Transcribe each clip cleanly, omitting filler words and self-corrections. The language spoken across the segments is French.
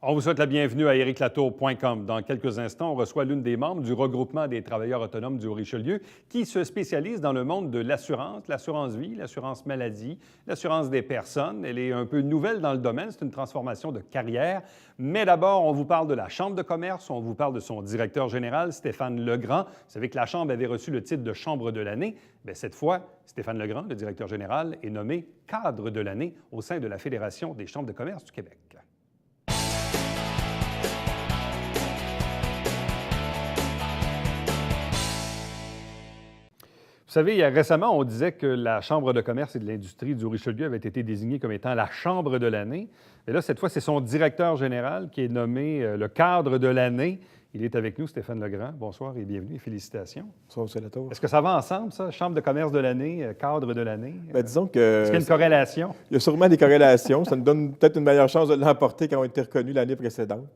On vous souhaite la bienvenue à ericlatour.com. Dans quelques instants, on reçoit l'une des membres du regroupement des travailleurs autonomes du Haut-Richelieu qui se spécialise dans le monde de l'assurance vie, l'assurance maladie, l'assurance des personnes. Elle est un peu nouvelle dans le domaine, c'est une transformation de carrière. Mais d'abord, on vous parle de la Chambre de commerce, on vous parle de son directeur général, Stéphane Legrand. Vous savez que la Chambre avait reçu le titre de Chambre de l'année. Bien, cette fois, Stéphane Legrand, le directeur général, est nommé cadre de l'année au sein de la Fédération des chambres de commerce du Québec. Vous savez, récemment, on disait que la Chambre de commerce et de l'industrie du Haut-Richelieu avait été désignée comme étant la Chambre de l'année. Et là, cette fois, c'est son directeur général qui est nommé le cadre de l'année. Il est avec nous, Stéphane Legrand. Bonsoir et bienvenue et félicitations. Bonsoir, M. Latour. Est-ce que ça va ensemble, ça? Chambre de commerce de l'année, cadre de l'année? Bien, disons que... Est-ce qu'il y a une corrélation? Il y a sûrement des corrélations. Ça nous donne peut-être une meilleure chance de l'emporter quand on a été reconnus l'année précédente.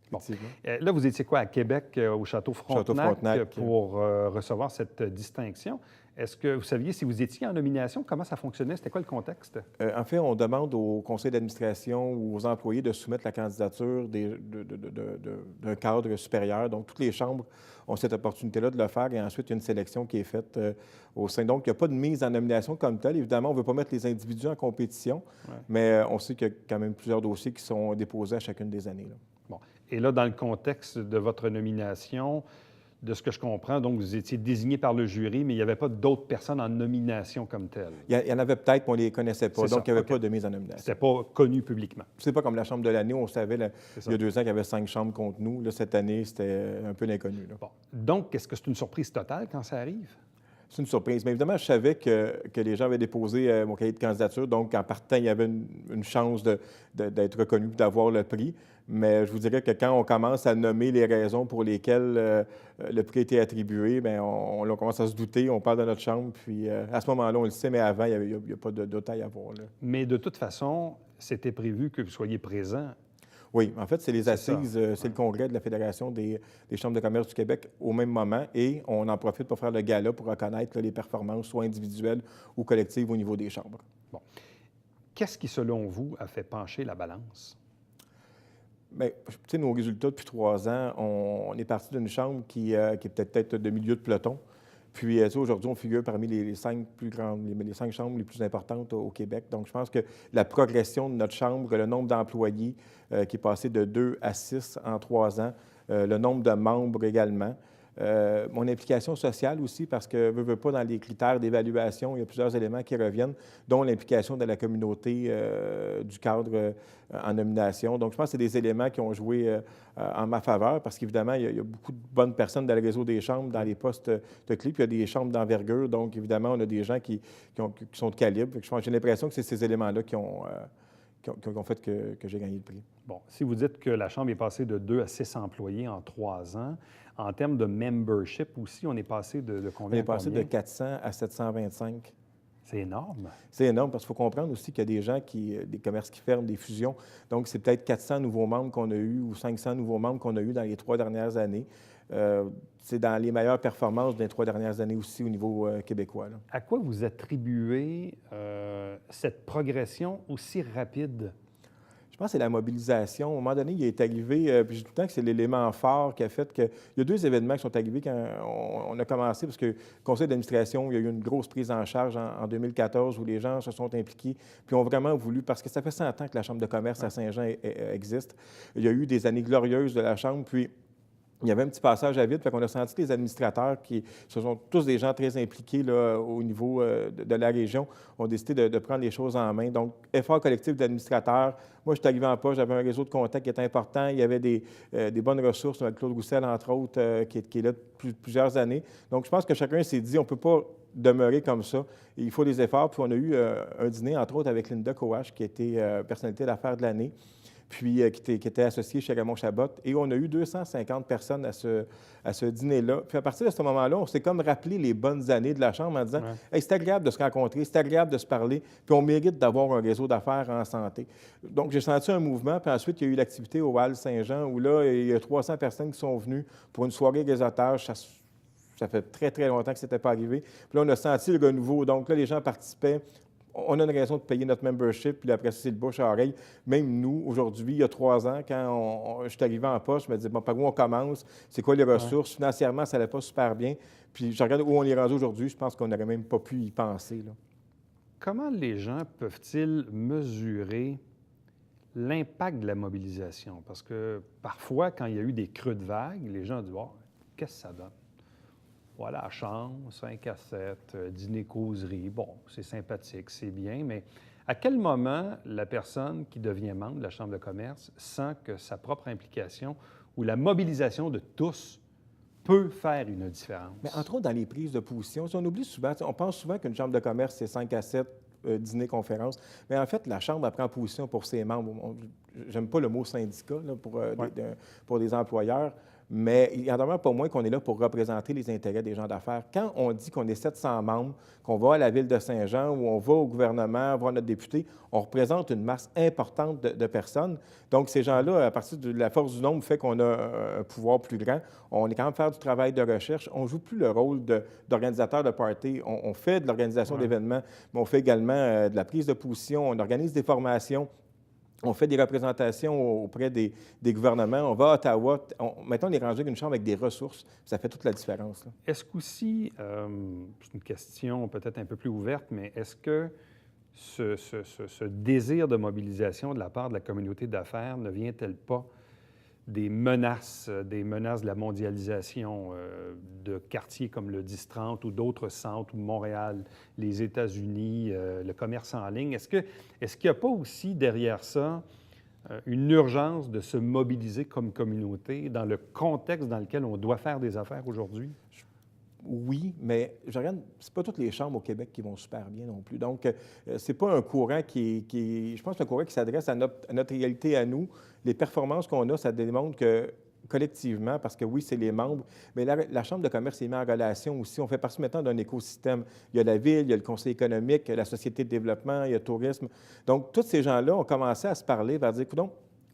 Bon. Là, vous étiez quoi, à Québec, au Château Frontenac, pour recevoir cette distinction. Est-ce que vous saviez si vous étiez en nomination? Comment ça fonctionnait? C'était quoi le contexte? En fait, on demande au conseil d'administration ou aux employés de soumettre la candidature d'un cadre supérieur. Donc, toutes les chambres ont cette opportunité-là de le faire et ensuite, il y a une sélection qui est faite au sein. Donc, il n'y a pas de mise en nomination comme telle. Évidemment, on ne veut pas mettre les individus en compétition, mais on sait qu'il y a quand même plusieurs dossiers qui sont déposés à chacune des années. Là. Bon. Et là, dans le contexte de votre nomination, de ce que je comprends, donc vous étiez désigné par le jury, mais il n'y avait pas d'autres personnes en nomination comme telles. Il y en avait peut-être, mais on ne les connaissait pas. Donc, il n'y avait pas de mise en nomination. C'était pas connu publiquement. C'est pas comme la Chambre de l'année, on savait il y a 2 ans qu'il y avait 5 chambres contre nous. Là, cette année, c'était un peu l'inconnu. Bon. Donc, est-ce que c'est une surprise totale quand ça arrive? C'est une surprise. Mais évidemment, je savais que les gens avaient déposé mon cahier de candidature. Donc, en partant, il y avait une chance d'être reconnu et d'avoir le prix. Mais je vous dirais que quand on commence à nommer les raisons pour lesquelles le prix a été attribué, bien, on commence à se douter, on parle de notre chambre. Puis à ce moment-là, on le sait, mais avant, il n'y a pas de détail à voir. Là. Mais de toute façon, c'était prévu que vous soyez présent. Oui, en fait, c'est les assises, c'est le congrès de la Fédération des chambres de commerce du Québec au même moment et on en profite pour faire le gala pour reconnaître les performances, soit individuelles ou collectives au niveau des chambres. Bon. Qu'est-ce qui, selon vous, a fait pencher la balance? Bien, tu sais, nos résultats depuis 3 ans, on est parti d'une chambre qui est peut-être de milieu de peloton. Puis aujourd'hui, on figure parmi les 5 plus grandes, les 5 chambres les plus importantes au Québec. Donc, je pense que la progression de notre chambre, le nombre d'employés qui est passé de 2 à 6 en 3 ans, le nombre de membres également. Mon implication sociale aussi, parce que, veux pas, dans les critères d'évaluation, il y a plusieurs éléments qui reviennent, dont l'implication de la communauté du cadre en nomination. Donc, je pense que c'est des éléments qui ont joué en ma faveur, parce qu'évidemment, il y a beaucoup de bonnes personnes dans le réseau des chambres, dans les postes de clés, puis il y a des chambres d'envergure. Donc, évidemment, on a des gens qui sont de calibre. J'ai l'impression que c'est ces éléments-là qui ont fait que j'ai gagné le prix. Bon, si vous dites que la Chambre est passée de 2 à 6 employés en 3 ans, en termes de membership aussi, on est passé de combien? On est passé de 400 à 725. C'est énorme. C'est énorme parce qu'il faut comprendre aussi qu'il y a des gens des commerces qui ferment, des fusions. Donc, c'est peut-être 400 nouveaux membres qu'on a eus ou 500 nouveaux membres qu'on a eus dans les 3 dernières années. C'est dans les meilleures performances des 3 dernières années aussi au niveau québécois. Là. À quoi vous attribuez cette progression aussi rapide? Je pense que c'est la mobilisation. À un moment donné, il est arrivé, puis je dis tout le temps que c'est l'élément fort qui a fait que... Il y a 2 événements qui sont arrivés quand on a commencé, parce que le conseil d'administration, il y a eu une grosse prise en charge en 2014 où les gens se sont impliqués, puis ont vraiment voulu, parce que ça fait 100 ans que la Chambre de commerce à Saint-Jean existe. Il y a eu des années glorieuses de la Chambre, puis il y avait un petit passage à vide, fait qu'on a senti que les administrateurs, ce sont tous des gens très impliqués là, au niveau de la région, ont décidé de prendre les choses en main. Donc, effort collectif d'administrateurs. Moi, je suis arrivé en poste, j'avais un réseau de contacts qui était important. Il y avait des bonnes ressources, Claude Roussel, entre autres, qui est là depuis plusieurs années. Donc, je pense que chacun s'est dit, on ne peut pas demeurer comme ça. Il faut des efforts. Puis, on a eu un dîner, entre autres, avec Linda Coache, qui était personnalité d'affaires de l'année, puis qui était associé chez Raymond Chabot. Et on a eu 250 personnes à ce dîner-là. Puis à partir de ce moment-là, on s'est comme rappelé les bonnes années de la Chambre en disant hey, c'est agréable de se rencontrer, c'est agréable de se parler, puis on mérite d'avoir un réseau d'affaires en santé. Donc, j'ai senti un mouvement. Puis ensuite, il y a eu l'activité au Hall Saint-Jean, où là, il y a 300 personnes qui sont venues pour une soirée réseautage. Ça fait très, très longtemps que ce n'était pas arrivé. Puis là, on a senti le renouveau. Donc là, les gens participaient. on a une raison de payer notre membership, puis après ça, c'est le bouche à oreille. Même nous, aujourd'hui, il y a 3 ans, quand je suis arrivé en poste, je me disais, bon, par où on commence? C'est quoi les ressources? Financièrement, ça n'allait pas super bien. Puis je regarde où on est rendu aujourd'hui, je pense qu'on n'aurait même pas pu y penser, là. Comment les gens peuvent-ils mesurer l'impact de la mobilisation? Parce que parfois, quand il y a eu des creux de vague, les gens disent, oh, qu'est-ce que ça donne? Voilà, la chambre, 5 à 7, dîner, causerie. Bon, c'est sympathique, c'est bien, mais à quel moment la personne qui devient membre de la Chambre de commerce sent que sa propre implication ou la mobilisation de tous peut faire une différence? Mais entre autres, dans les prises de position, on oublie souvent, on pense souvent qu'une chambre de commerce, c'est 5 à 7 dîners, conférences. Mais en fait, la chambre, elle prend position pour ses membres. J'aime pas le mot syndicat là, pour des employeurs, mais il y en demeure pas moins qu'on est là pour représenter les intérêts des gens d'affaires. Quand on dit qu'on est 700 membres, qu'on va à la ville de Saint-Jean ou on va au gouvernement voir notre député, on représente une masse importante de personnes. Donc, ces gens-là, à partir de la force du nombre, fait qu'on a un pouvoir plus grand. On est quand même faire du travail de recherche. On ne joue plus le rôle d'organisateur de party. On fait de l'organisation d'événements, mais on fait également de la prise de position. On organise des formations. On fait des représentations auprès des gouvernements. On va à Ottawa. Maintenant, on est rendu avec une chambre avec des ressources. Ça fait toute la différence, là. Est-ce qu'aussi, c'est une question peut-être un peu plus ouverte, mais est-ce que ce désir de mobilisation de la part de la communauté d'affaires ne vient-elle pas des menaces de la mondialisation de quartiers comme le 10-30 ou d'autres centres, ou Montréal, les États-Unis, le commerce en ligne? Est-ce qu'il n'y a pas aussi derrière ça une urgence de se mobiliser comme communauté dans le contexte dans lequel on doit faire des affaires aujourd'hui? Oui, mais je regarde, c'est pas toutes les chambres au Québec qui vont super bien non plus. Donc, c'est pas un courant je pense que c'est un courant qui s'adresse à notre réalité à nous. Les performances qu'on a, ça démontre que collectivement, parce que oui, c'est les membres, mais la Chambre de commerce est mise en relation aussi. On fait partie maintenant d'un écosystème. Il y a la ville, il y a le conseil économique, il y a la société de développement, il y a le tourisme. Donc, tous ces gens-là ont commencé à se parler, à dire, écoute,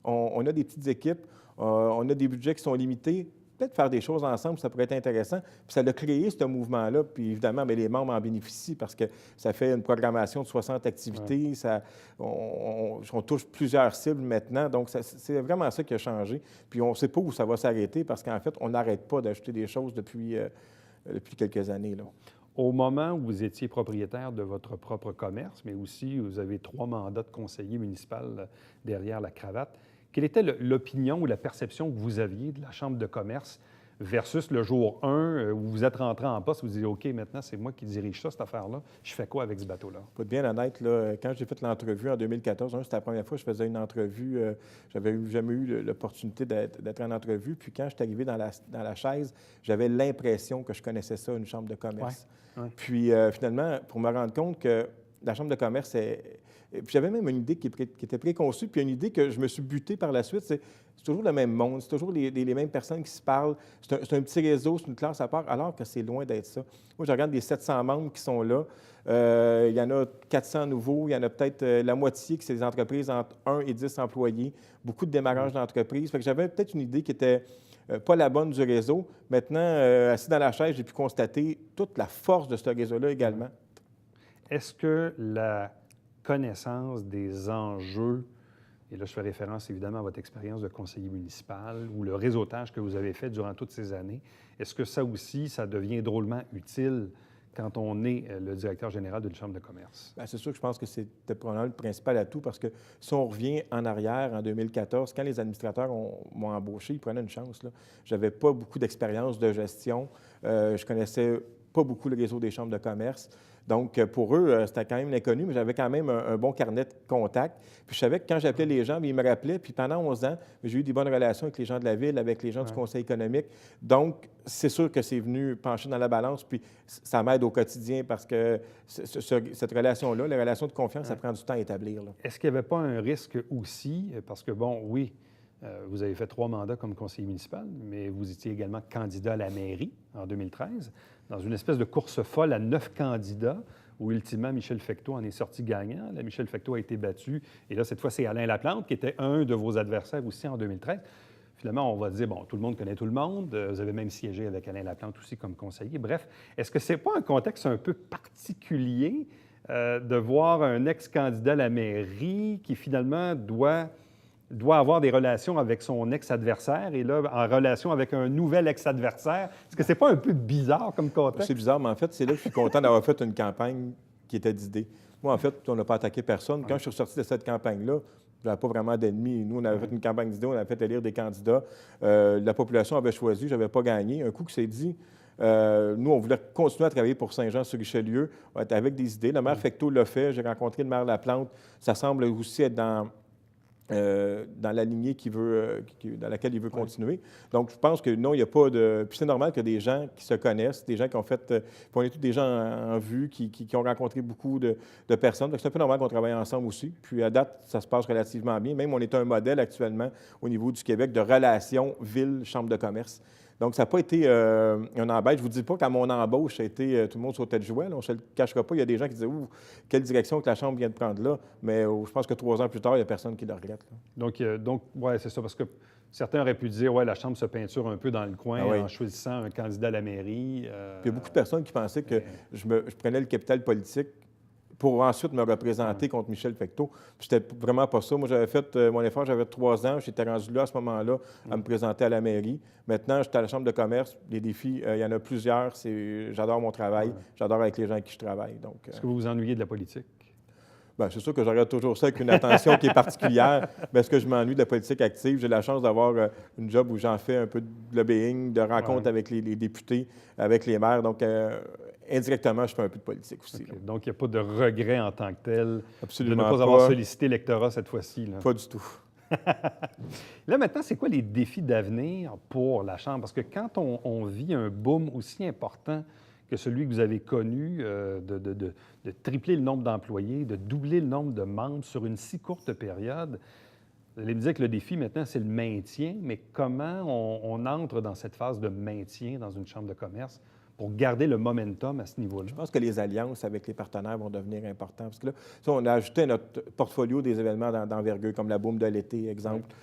on a des petites équipes, on a des budgets qui sont limités. Peut-être faire des choses ensemble, ça pourrait être intéressant. Puis ça a créé ce mouvement-là. Puis évidemment, bien, les membres en bénéficient parce que ça fait une programmation de 60 activités. Ouais. On touche plusieurs cibles maintenant. Donc, c'est vraiment ça qui a changé. Puis on ne sait pas où ça va s'arrêter parce qu'en fait, on n'arrête pas d'ajouter des choses depuis quelques années, là. Au moment où vous étiez propriétaire de votre propre commerce, mais aussi vous avez 3 mandats de conseiller municipal derrière la cravate, quelle était l'opinion ou la perception que vous aviez de la Chambre de commerce versus le jour 1 où vous êtes rentré en poste, vous disiez, OK, maintenant, c'est moi qui dirige ça, cette affaire-là. Je fais quoi avec ce bateau-là? Pour être bien honnête, là, quand j'ai fait l'entrevue en 2014, c'était la première fois que je faisais une entrevue. J'avais jamais eu l'opportunité d'être en entrevue. Puis quand je suis arrivé dans la chaise, j'avais l'impression que je connaissais ça, une chambre de commerce. Ouais. Puis finalement, pour me rendre compte que la chambre de commerce puis j'avais même une idée qui était préconçue, puis une idée que je me suis buté par la suite, c'est toujours le même monde, c'est toujours les mêmes personnes qui se parlent, c'est un petit réseau, c'est une classe à part, alors que c'est loin d'être ça. Moi, je regarde les 700 membres qui sont là, il y en a 400 nouveaux, il y en a peut-être la moitié qui c'est des entreprises entre 1 et 10 employés, beaucoup de démarrage d'entreprises. Fait que j'avais peut-être une idée qui était pas la bonne du réseau. Maintenant, assis dans la chaise, j'ai pu constater toute la force de ce réseau-là également. Est-ce que la connaissance des enjeux, et là je fais référence évidemment à votre expérience de conseiller municipal ou le réseautage que vous avez fait durant toutes ces années, est-ce que ça aussi, ça devient drôlement utile quand on est le directeur général d'une chambre de commerce? Bien, c'est sûr que je pense que c'était probablement le principal atout parce que si on revient en arrière, en 2014, quand les administrateurs m'ont embauché, ils prenaient une chance. Je n'avais pas beaucoup d'expérience de gestion. Je connaissais pas beaucoup le réseau des chambres de commerce. Donc, pour eux, c'était quand même l'inconnu, mais j'avais quand même un bon carnet de contacts. Puis je savais que quand j'appelais les gens, ils me rappelaient. Puis pendant 11 ans, j'ai eu des bonnes relations avec les gens de la ville, avec les gens du conseil économique. Donc, c'est sûr que c'est venu pencher dans la balance. Puis ça m'aide au quotidien parce que cette relation-là, la relation de confiance, ça prend du temps à établir, là. Est-ce qu'il n'y avait pas un risque aussi? Parce que, bon, oui, vous avez fait 3 mandats comme conseiller municipal, mais vous étiez également candidat à la mairie en 2013, dans une espèce de course folle à 9 candidats, où ultimement Michel Fecteau en est sorti gagnant. Là, Michel Fecteau a été battu, et là, cette fois, c'est Alain Laplante, qui était un de vos adversaires aussi en 2013. Finalement, on va dire, bon, tout le monde connaît tout le monde. Vous avez même siégé avec Alain Laplante aussi comme conseiller. Bref, est-ce que ce n'est pas un contexte un peu particulier de voir un ex-candidat à la mairie qui finalement doit avoir des relations avec son ex-adversaire et là, en relation avec un nouvel ex-adversaire. Est-ce que c'est pas un peu bizarre comme contexte? C'est bizarre, mais en fait, c'est là que je suis content d'avoir fait une campagne qui était d'idées. Moi, en fait, on n'a pas attaqué personne. Quand je suis ressorti de cette campagne-là, je n'avais pas vraiment d'ennemis. Nous, on avait fait une campagne d'idées, on avait fait élire des candidats. La population avait choisi, je n'avais pas gagné. Un coup que c'est dit, nous, on voulait continuer à travailler pour Saint-Jean-sur-Richelieu avec des idées. Le maire Fecteau l'a fait. J'ai rencontré le maire Laplante. Ça semble aussi être dans la lignée dans laquelle il veut continuer. Donc, je pense que non, il n'y a pas de... Puis c'est normal que des gens qui se connaissent, des gens qui ont fait... Puis on est tous des gens en vue, qui ont rencontré beaucoup de personnes. Donc, c'est un peu normal qu'on travaille ensemble aussi. Puis à date, ça se passe relativement bien. Même, on est un modèle actuellement au niveau du Québec de relations ville-chambre de commerce. Donc, ça n'a pas été un embête. Je ne vous dis pas qu'à mon embauche, ça a été tout le monde sautait de joie. Là, on ne se le cachera pas. Il y a des gens qui disaient « Ouh, quelle direction que la Chambre vient de prendre là? » Mais je pense que 3 ans plus tard, il n'y a personne qui le regrette. Là. Donc ouais, c'est ça, parce que certains auraient pu dire « Ouais, la Chambre se peinture un peu dans le coin en choisissant un candidat à la mairie. Puis il y a beaucoup de personnes qui pensaient que je prenais le capital politique pour ensuite me représenter contre Michel Fecteau. Puis c'était vraiment pas ça. Moi, j'avais fait mon effort, j'avais 3 ans. J'étais rendu là à ce moment-là à me présenter à la mairie. Maintenant, j'étais à la Chambre de commerce. Les défis, il y en a plusieurs. J'adore mon travail. J'adore avec les gens avec qui je travaille. Est-ce que vous vous ennuyez de la politique? Bien, c'est sûr que je regarde toujours ça avec une attention qui est particulière. Mais est-ce que je m'ennuie de la politique active? J'ai la chance d'avoir une job où j'en fais un peu de lobbying, de rencontres avec les députés, avec les maires. Donc, indirectement, je fais un peu de politique aussi. Okay. Donc, il n'y a pas de regret en tant que tel Absolument de ne pas avoir sollicité l'électorat cette fois-ci. Là. Pas du tout. Là, maintenant, c'est quoi les défis d'avenir pour la Chambre? Parce que quand on vit un boom aussi important que celui que vous avez connu, de tripler le nombre d'employés, de doubler le nombre de membres sur une si courte période, vous allez me dire que le défi maintenant, c'est le maintien, mais comment on entre dans cette phase de maintien dans une chambre de commerce pour garder le momentum à ce niveau-là? Je pense que les alliances avec les partenaires vont devenir importantes. Parce que là, on a ajouté à notre portfolio des événements d'envergure, comme la boom de l'été, exemple.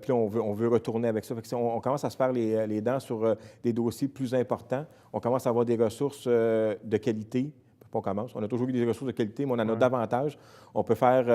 Puis on veut retourner avec ça. Fait que on commence à se faire les dents sur des dossiers plus importants. On commence à avoir des ressources de qualité. On commence. On a toujours eu des ressources de qualité, mais on en a davantage. On peut faire...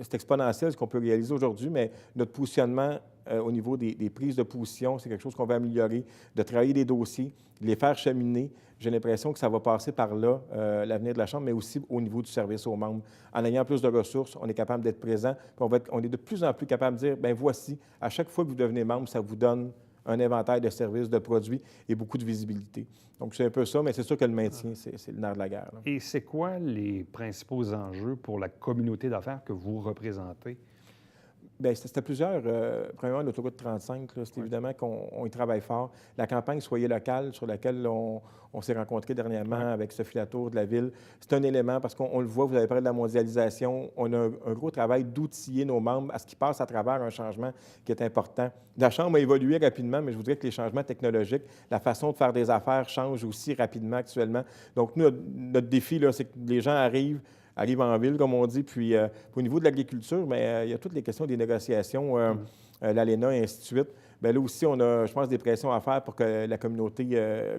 c'est exponentiel ce qu'on peut réaliser aujourd'hui, mais notre positionnement au niveau des prises de position, c'est quelque chose qu'on va améliorer, de travailler des dossiers, de les faire cheminer. J'ai l'impression que ça va passer par là, l'avenir de la Chambre, mais aussi au niveau du service aux membres. En ayant plus de ressources, on est capable d'être présent. Puis on est de plus en plus capable de dire, bien voici, à chaque fois que vous devenez membre, ça vous donne un inventaire de services, de produits et beaucoup de visibilité. Donc, c'est un peu ça, mais c'est sûr que le maintien, c'est le nerf de la guerre. Là. Et c'est quoi les principaux enjeux pour la communauté d'affaires que vous représentez? Bien, c'était plusieurs. Premièrement, l'autoroute 35, c'est évidemment qu'on y travaille fort. La campagne Soyez local, sur laquelle on s'est rencontrés dernièrement avec Sophie Latour de la Ville, c'est un élément parce qu'on le voit, vous avez parlé de la mondialisation. On a un gros travail d'outiller nos membres à ce qui passe à travers un changement qui est important. La Chambre a évolué rapidement, mais je voudrais que les changements technologiques, la façon de faire des affaires change aussi rapidement actuellement. Donc, nous, notre défi, là, c'est que les gens arrivent en ville, comme on dit. Puis, au niveau de l'agriculture, bien, il y a toutes les questions des négociations, l'ALENA et ainsi de suite. Bien, là aussi, on a, je pense, des pressions à faire pour que la communauté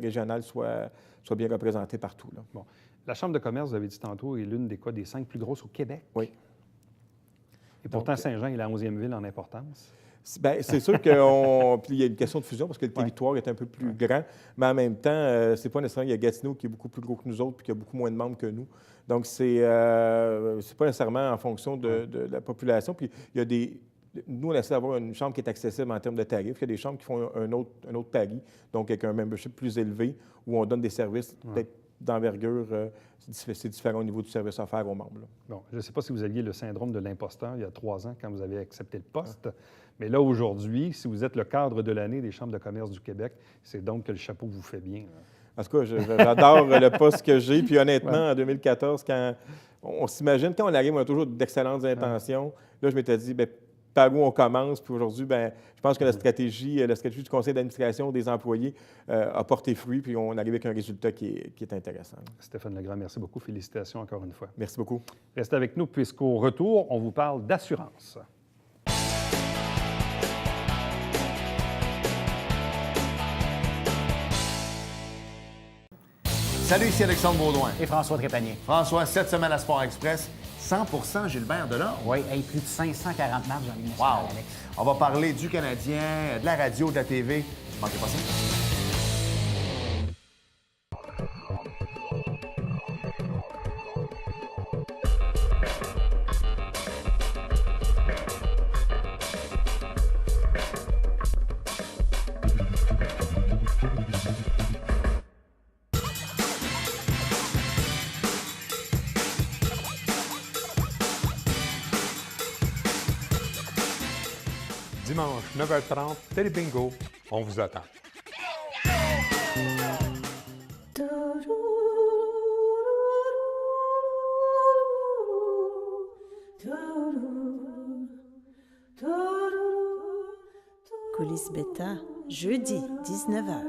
régionale soit bien représentée partout. Là. Bon. La Chambre de commerce, vous avez dit tantôt, est l'une des 5 plus grosses au Québec. Oui. Et pourtant, Saint-Jean est la 11e ville en importance. Bien, c'est sûr qu'il y a une question de fusion parce que le territoire est un peu plus grand, mais en même temps, c'est pas nécessairement qu'il y a Gatineau qui est beaucoup plus gros que nous autres puis qui a beaucoup moins de membres que nous. Donc, c'est pas nécessairement en fonction de la population. Puis, il y a des... Nous, on essaie d'avoir une chambre qui est accessible en termes de tarifs. Il y a des chambres qui font un autre pari, donc avec un membership plus élevé, où on donne des services peut-être d'envergure. C'est différent au niveau du service offert aux membres. Là. Bon, je ne sais pas si vous aviez le syndrome de l'imposteur il y a 3 ans quand vous avez accepté le poste, mais là, aujourd'hui, si vous êtes le cadre de l'année des chambres de commerce du Québec, c'est donc que le chapeau vous fait bien. Là. En tout cas, j'adore le poste que j'ai. Puis honnêtement, en 2014, quand on s'imagine, quand on arrive, on a toujours d'excellentes intentions. Là, je m'étais dit, bien, par où on commence? Puis aujourd'hui, bien, je pense que la stratégie du conseil d'administration des employés a porté fruit, puis on arrive avec un résultat qui est intéressant. Stéphane Legrand, merci beaucoup. Félicitations encore une fois. Merci beaucoup. Restez avec nous, puisqu'au retour, on vous parle d'assurance. Salut, ici Alexandre Baudouin. Et François Trépanier. François, cette semaine à Sport Express, 100% Gilbert Delorme. Oui, plus de 540 matchs dans l'Union nationale, Wow! Alex. On va parler du Canadien, de la radio, de la TV. Manquez pas ça. Dimanche, 9h30, Télé Bingo, on vous attend. Coulisses Bêta, jeudi, 19h.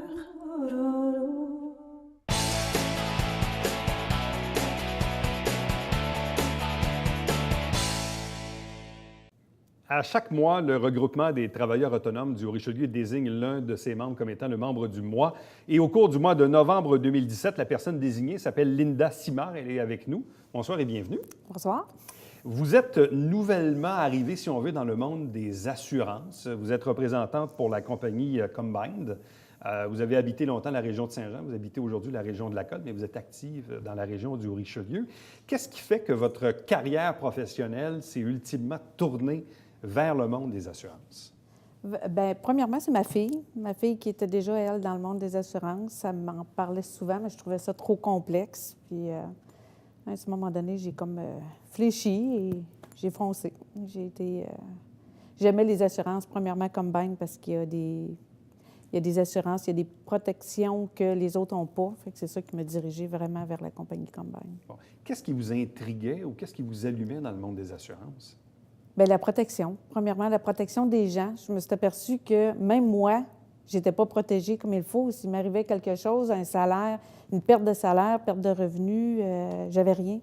À chaque mois, le regroupement des travailleurs autonomes du Richelieu désigne l'un de ses membres comme étant le membre du mois. Et au cours du mois de novembre 2017, la personne désignée s'appelle Linda Simard. Elle est avec nous. Bonsoir et bienvenue. Bonsoir. Vous êtes nouvellement arrivée, si on veut, dans le monde des assurances. Vous êtes représentante pour la compagnie Combined. Vous avez habité longtemps la région de Saint-Jean. Vous habitez aujourd'hui la région de la Côte, mais vous êtes active dans la région du Richelieu. Qu'est-ce qui fait que votre carrière professionnelle s'est ultimement tournée vers le monde des assurances? Bien, premièrement, c'est ma fille. Ma fille qui était déjà, elle, dans le monde des assurances. Ça m'en parlait souvent, mais je trouvais ça trop complexe. Puis, à ce moment donné, j'ai comme fléchi et j'ai foncé. J'aimais les assurances, premièrement, Combine, parce qu'il y a des assurances, il y a des protections que les autres n'ont pas. Fait que c'est ça qui m'a dirigée vraiment vers la compagnie Combine. Bon. Qu'est-ce qui vous intriguait ou qu'est-ce qui vous allumait dans le monde des assurances? Bien, la protection. Premièrement, la protection des gens. Je me suis aperçue que même moi, je n'étais pas protégée comme il faut. S'il m'arrivait quelque chose, un salaire, une perte de salaire, perte de revenus, j'avais rien.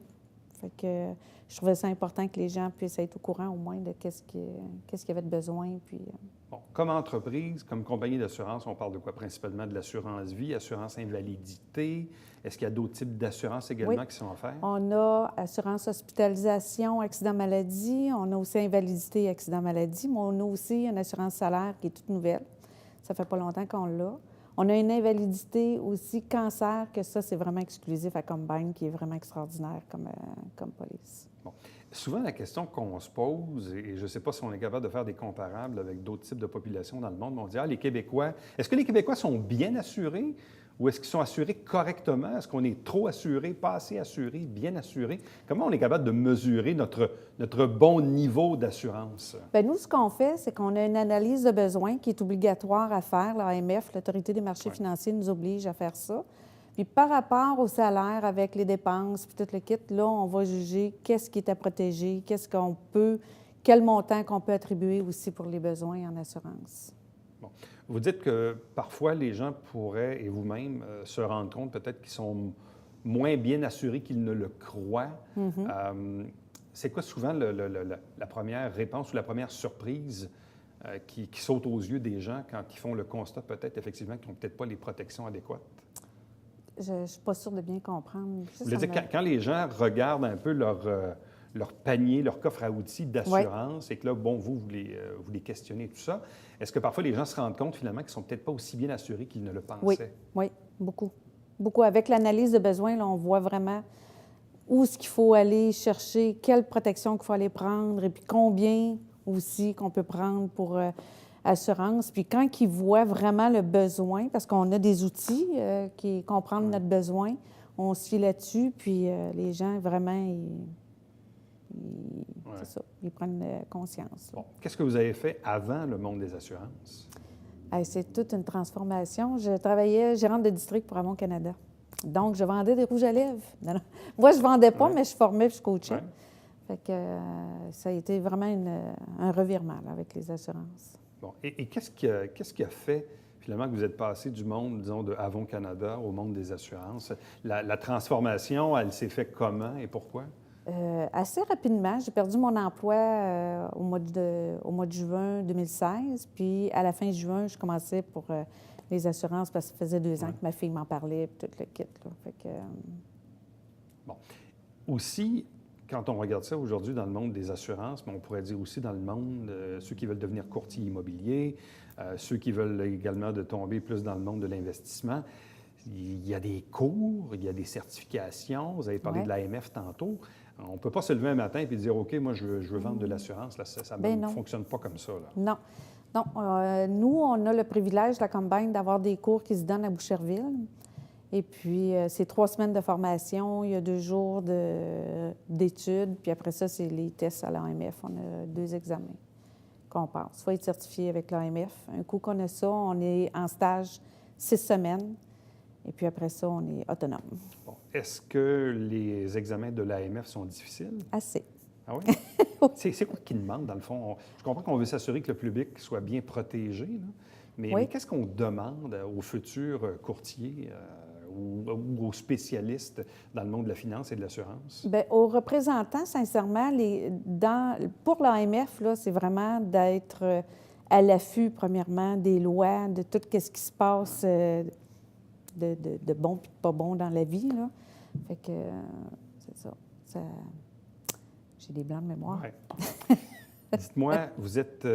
Fait que je trouvais ça important que les gens puissent être au courant au moins de qu'est-ce qu'il y avait de besoin. Puis, Bon, comme entreprise, comme compagnie d'assurance, on parle de quoi? Principalement de l'assurance vie, assurance invalidité. Est-ce qu'il y a d'autres types d'assurances également Oui. qui sont offertes? On a assurance hospitalisation, accident-maladie. On a aussi invalidité et accident-maladie. Mais on a aussi une assurance salaire qui est toute nouvelle. Ça fait pas longtemps qu'on l'a. On a une invalidité aussi, cancer, que ça, c'est vraiment exclusif à Combine, qui est vraiment extraordinaire comme police. Bon. Souvent, la question qu'on se pose, et je ne sais pas si on est capable de faire des comparables avec d'autres types de populations dans le monde, mais on dit, les Québécois, est-ce que les Québécois sont bien assurés ou est-ce qu'ils sont assurés correctement? Est-ce qu'on est trop assuré, pas assez assuré, bien assuré? Comment on est capable de mesurer notre bon niveau d'assurance? Bien, nous, ce qu'on fait, c'est qu'on a une analyse de besoin qui est obligatoire à faire. L'AMF, l'Autorité des marchés financiers, nous oblige à faire ça. Puis par rapport au salaire avec les dépenses, puis tout le kit, là, on va juger qu'est-ce qui est à protéger, quel montant qu'on peut attribuer aussi pour les besoins en assurance. Bon. Vous dites que parfois, les gens pourraient, et vous-même, se rendre compte peut-être qu'ils sont moins bien assurés qu'ils ne le croient. C'est quoi souvent la première réponse ou la première surprise qui saute aux yeux des gens quand ils font le constat peut-être effectivement qu'ils n'ont peut-être pas les protections adéquates? Je ne suis pas sûre de bien comprendre. Vous voulez dire, quand les gens regardent un peu leur panier, leur coffre à outils d'assurance, et que là, bon, vous les questionnez, tout ça, est-ce que parfois les gens se rendent compte finalement qu'ils ne sont peut-être pas aussi bien assurés qu'ils ne le pensaient? Oui, beaucoup. Beaucoup. Avec l'analyse de besoins, là, on voit vraiment où est-ce qu'il faut aller chercher, quelle protection qu'il faut aller prendre, et puis combien aussi qu'on peut prendre pour assurance. Puis quand ils voient vraiment le besoin, parce qu'on a des outils qui comprennent notre besoin, on se fie là-dessus, puis les gens, vraiment, c'est ça, ils prennent conscience. Bon. Qu'est-ce que vous avez fait avant le monde des assurances? C'est toute une transformation. Je travaillais gérante de district pour Avon Canada. Donc, je vendais des rouges à lèvres. Non. Moi, je ne vendais pas, mais je formais et je coachais. Fait que ça a été vraiment un revirement là, avec les assurances. Bon. Et qu'est-ce qui a fait, finalement, que vous êtes passé du monde, disons, de Avon Canada au monde des assurances? La transformation, elle s'est faite comment et pourquoi? Assez rapidement. J'ai perdu mon emploi au mois de juin 2016. Puis, à la fin juin, je commençais pour les assurances, parce que ça faisait 2 ans que ma fille m'en parlait, puis tout le kit. Là. Fait que, Bon. Aussi, quand on regarde ça aujourd'hui dans le monde des assurances, mais on pourrait dire aussi dans le monde, ceux qui veulent devenir courtiers immobiliers, ceux qui veulent également de tomber plus dans le monde de l'investissement, il y a des cours, il y a des certifications. Vous avez parlé Ouais. de l'AMF tantôt. On ne peut pas se lever un matin et dire, OK, moi, je veux vendre de l'assurance. Là, ça Ben ne non. fonctionne pas comme ça. Là. non. Non, nous, on a le privilège, la Combine, d'avoir des cours qui se donnent à Boucherville. Et puis, c'est 3 semaines de formation, il y a 2 jours d'études, puis après ça, c'est les tests à l'AMF. On a 2 examens qu'on passe. Il faut être certifié avec l'AMF. Un coup qu'on a ça, on est en stage 6 semaines, et puis après ça, on est autonome. Bon. Est-ce que les examens de l'AMF sont difficiles? Assez. Ah oui? C'est quoi qu'ils demandent, dans le fond? Je comprends qu'on veut s'assurer que le public soit bien protégé, là. Oui. Mais qu'est-ce qu'on demande aux futurs courtiers ou aux spécialistes dans le monde de la finance et de l'assurance? Bien, aux représentants, sincèrement, pour l'AMF, là, c'est vraiment d'être à l'affût, premièrement, des lois, de tout ce qui se passe de bon et de pas bon dans la vie. Là. Fait que c'est ça. J'ai des blancs de mémoire. Ouais. Dites-moi, vous êtes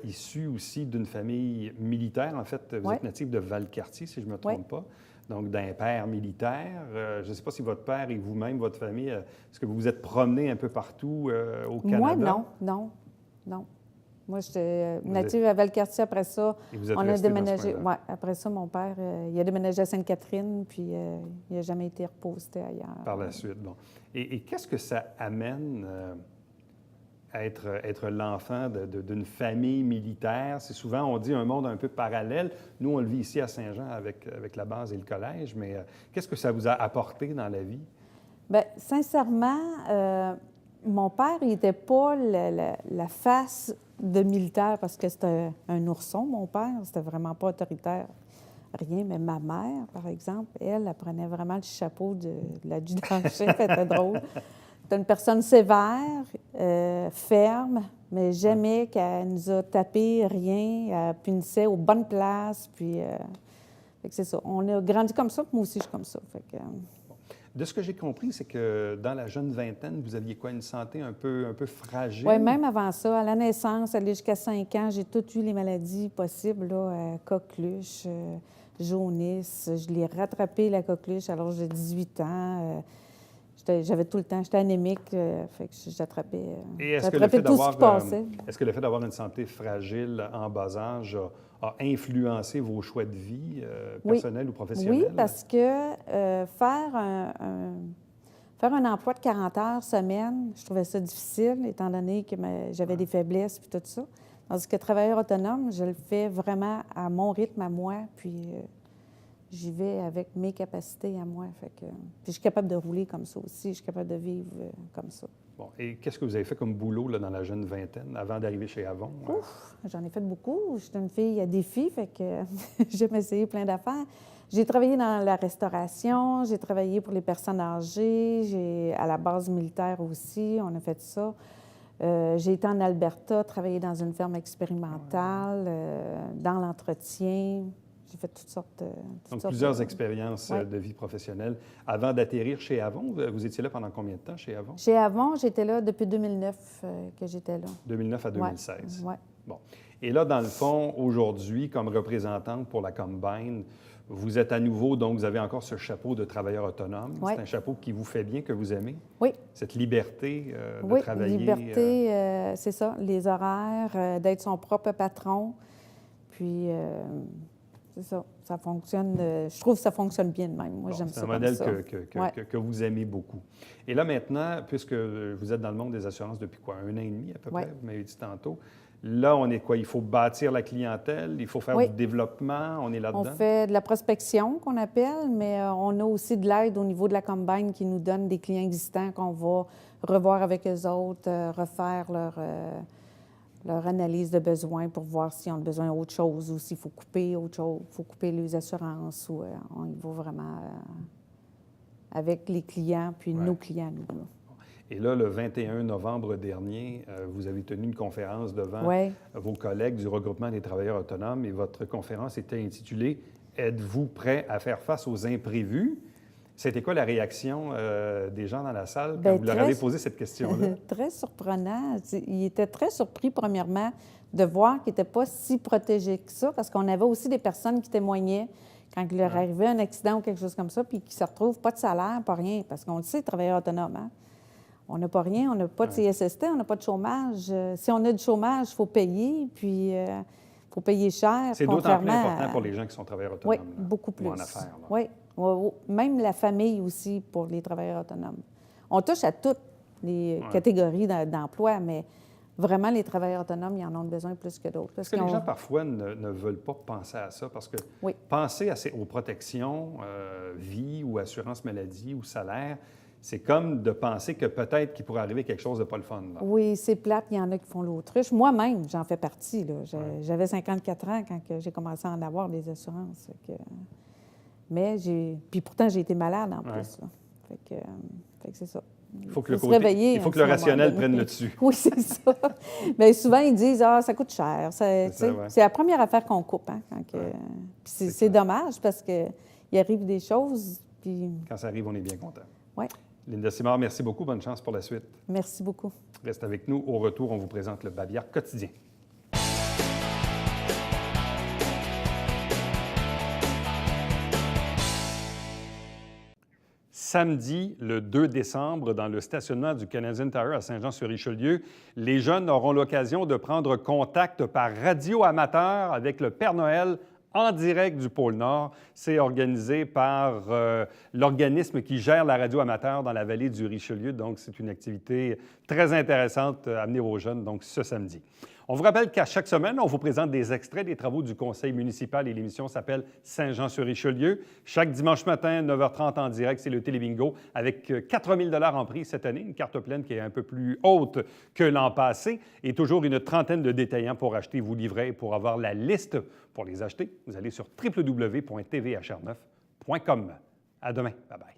issu aussi d'une famille militaire. En fait, vous êtes natif de Valcartier, si je ne me trompe pas. Donc, d'un père militaire. Je ne sais pas si votre père et vous-même, votre famille, est-ce que vous vous êtes promené un peu partout au Canada? Moi, non. Moi, j'étais native à Valcartier. Après ça, Et vous êtes on a resté dans ce déménagé. coin-là? Ouais, après ça, mon père, il a déménagé à Sainte-Catherine, puis il n'a jamais été reposté ailleurs. Par la suite, bon. Et qu'est-ce que ça amène à être l'enfant d'une famille militaire? C'est souvent, on dit, un monde un peu parallèle. Nous, on le vit ici à Saint-Jean avec la base et le collège, mais qu'est-ce que ça vous a apporté dans la vie? Bien, sincèrement, mon père, il n'était pas la face de militaire parce que c'était un ourson, mon père. C'était vraiment pas autoritaire, rien. Mais ma mère, par exemple, elle prenait vraiment le chapeau de l'adjudant-chef. Elle était drôle. C'était une personne sévère, ferme, mais jamais qu'elle nous a tapé, rien. Elle punissait aux bonnes places. Puis, fait que c'est ça. On a grandi comme ça, puis moi aussi, je suis comme ça. Fait que, De ce que j'ai compris, c'est que dans la jeune vingtaine, vous aviez quoi, une santé un peu fragile? oui, même avant ça, à la naissance, aller jusqu'à 5 ans, j'ai toutes eu les maladies possibles, là, coqueluche, jaunisse. Je l'ai rattrapé, la coqueluche, à l'âge de 18 ans. J'avais tout le temps, j'étais anémique, fait que j'attrapais Et est-ce que tout ce qui passait. est-ce que le fait d'avoir une santé fragile en bas âge a influencé vos choix de vie personnels ou professionnels? Oui, parce que faire un emploi de 40 heures semaine, je trouvais ça difficile, étant donné que j'avais des faiblesses puis tout ça. Tandis que travailleur autonome, je le fais vraiment à mon rythme, à moi, puis j'y vais avec mes capacités à moi. Fait que, puis je suis capable de rouler comme ça aussi, je suis capable de vivre comme ça. Bon, et qu'est-ce que vous avez fait comme boulot là, dans la jeune vingtaine avant d'arriver chez Avon? Ouf, j'en ai fait beaucoup. J'étais une fille à défi, fait que j'aime essayer plein d'affaires. J'ai travaillé dans la restauration, j'ai travaillé pour les personnes âgées, à la base militaire aussi, on a fait ça. J'ai été en Alberta, travaillé dans une ferme expérimentale, dans l'entretien. J'ai fait toutes sortes Donc, plusieurs expériences de vie professionnelle. Avant d'atterrir chez Avon, vous étiez là pendant combien de temps chez Avon? Chez Avon, j'étais là depuis 2009 que j'étais là. 2009 à 2016. Oui. Bon. Et là, dans le fond, aujourd'hui, comme représentante pour la Combine, vous êtes à nouveau, donc vous avez encore ce chapeau de travailleur autonome. Ouais. C'est un chapeau qui vous fait bien, que vous aimez? Oui. Cette liberté de Oui, travailler. liberté, c'est ça, les horaires, d'être son propre patron. Puis, c'est ça, ça fonctionne. Je trouve que ça fonctionne bien de même. Moi, j'aime ça. C'est un modèle comme ça. que vous aimez beaucoup. Et là, maintenant, puisque vous êtes dans le monde des assurances depuis quoi, 1 an et demi à peu près, vous m'avez dit tantôt, là, on est quoi? Il faut bâtir la clientèle, il faut faire du développement, on est là-dedans? On fait de la prospection, qu'on appelle, mais on a aussi de l'aide au niveau de la Combine qui nous donne des clients existants qu'on va revoir avec eux autres, refaire leur analyse de besoins pour voir s'ils ont besoin d'autre chose ou s'il faut couper autre chose, il faut couper les assurances ou on y va vraiment avec les clients, puis nos clients, nous. Là. Et là, le 21 novembre dernier, vous avez tenu une conférence devant vos collègues du regroupement des travailleurs autonomes et votre conférence était intitulée « êtes-vous prêt à faire face aux imprévus? C'était quoi la réaction des gens dans la salle quand Bien, vous leur avez posé cette question-là? Très surprenant. Ils étaient très surpris, premièrement, de voir qu'ils n'étaient pas si protégés que ça, parce qu'on avait aussi des personnes qui témoignaient quand il leur arrivait un accident ou quelque chose comme ça, puis qui se retrouvent pas de salaire, pas rien, parce qu'on le sait, travailleurs autonomes, hein? On n'a pas rien, on n'a pas de CSST, on n'a pas de chômage. Si on a du chômage, il faut payer, puis il faut payer cher. C'est d'autant plus contrairement important pour les gens qui sont travailleurs autonomes. Oui, beaucoup plus. Ou en affaires. Là. Oui, même la famille aussi pour les travailleurs autonomes. On touche à toutes les catégories d'emploi, mais vraiment, les travailleurs autonomes, ils en ont besoin plus que d'autres. Parce que les gens, parfois, ne veulent pas penser à ça, parce que penser aux protections, vie ou assurance maladie ou salaire, c'est comme de penser que peut-être qu'il pourrait arriver quelque chose de pas le fun. Là. Oui, c'est plate. Il y en a qui font l'autruche. Moi-même, j'en fais partie. Là. J'avais 54 ans quand j'ai commencé à en avoir des assurances. Mais puis pourtant, j'ai été malade en plus. Là. Fait que c'est ça. Il faut que le rationnel prenne le dessus. Oui, c'est ça. Bien, souvent, ils disent « Ah, ça coûte cher. » C'est la première affaire qu'on coupe. Hein, Puis c'est dommage parce qu'il arrive des choses. Puis... Quand ça arrive, on est bien content. Oui. Linda Simard, merci beaucoup. Bonne chance pour la suite. Merci beaucoup. Reste avec nous. Au retour, on vous présente le Babillard quotidien. Samedi, le 2 décembre, dans le stationnement du Canadian Tire à Saint-Jean-sur-Richelieu, les jeunes auront l'occasion de prendre contact par radio amateur avec le Père Noël en direct du pôle Nord. C'est organisé par l'organisme qui gère la radio amateur dans la vallée du Richelieu. Donc, c'est une activité très intéressante à amener aux jeunes, donc ce samedi. On vous rappelle qu'à chaque semaine, on vous présente des extraits des travaux du conseil municipal et l'émission s'appelle Saint-Jean-sur-Richelieu. Chaque dimanche matin, 9h30 en direct, c'est le Télébingo avec 4 000 $ en prix cette année, une carte pleine qui est un peu plus haute que l'an passé et toujours une trentaine de détaillants pour acheter vos livrets. Pour avoir la liste pour les acheter, vous allez sur www.tvhr9.com. À demain. Bye-bye.